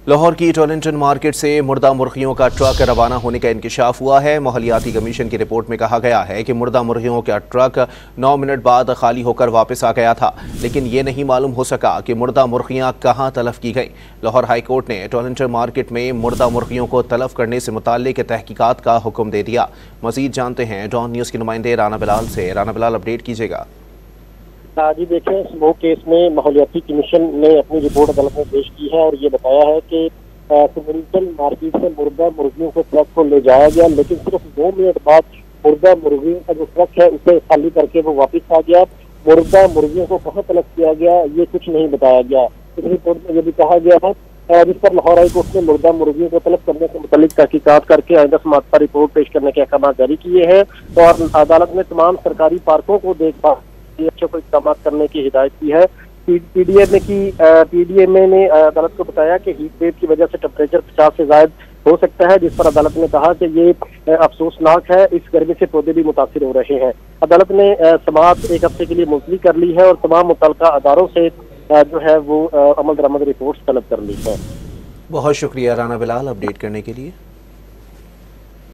लाहौर की टॉलिंटन मार्केट से मुर्दा मुर्गियों का ट्रक रवाना होने का इंकशाफ हुआ है। माहौलियाती कमीशन की रिपोर्ट में कहा गया है कि मुर्दा मुर्गियों का ट्रक 9 मिनट बाद खाली होकर वापस आ गया था, लेकिन ये नहीं मालूम हो सका कि मुर्दा मुर्गियां कहां तलफ की गईं। लाहौर हाई कोर्ट ने टॉलिंटन मार्केट में मुर्दा मुर्गियों को तलफ करने से मुताल्लिक तहकीकात का हुक्म दे दिया। मजीद जानते हैं डॉन न्यूज़ के नुमाइंदे राना बिलाल से। राना बिलाल, अपडेट कीजिएगा। जी देखिए, स्मोक केस में माहौलियाती कमीशन ने अपनी रिपोर्ट अदालत में पेश की है और ये बताया है कि टॉलिंटन मार्केट से मुर्दा मुर्गियों को ट्रक को ले जाया गया, लेकिन सिर्फ 2 मिनट बाद मुर्दा मुर्गियों का जो ट्रक है उसे खाली करके वो वापस आ गया। मुर्दा मुर्गियों को कहाँ तलब किया गया ये कुछ नहीं बताया गया। इस रिपोर्ट में ये भी कहा गया है जिस पर लाहौर हाई कोर्ट ने मुर्दा मुर्गियों को तलब करने से मुतालिक तहकीकात करके आइंदा समाअत पर रिपोर्ट पेश करने के अहकाम जारी किए हैं और अदालत ने तमाम सरकारी पार्कों को देखभाल अच्छे को इकदाम करने की हिदायत की है। पीडीएमए ने अदालत को बताया कि हीट वेव की वजह से टेम्परेचर 50 से ज्यादा हो सकता है, जिस पर अदालत ने कहा कि ये अफसोसनाक है, इस गर्मी से पौधे भी मुतासिर हो रहे हैं। अदालत ने समाअत 1 हफ्ते के लिए मुलतवी कर ली है और तमाम मुतल्लिका अदारों से जो है वो अमल दरामद रिपोर्ट तलब कर ली है। बहुत शुक्रिया राना बिलाल अपडेट करने के लिए।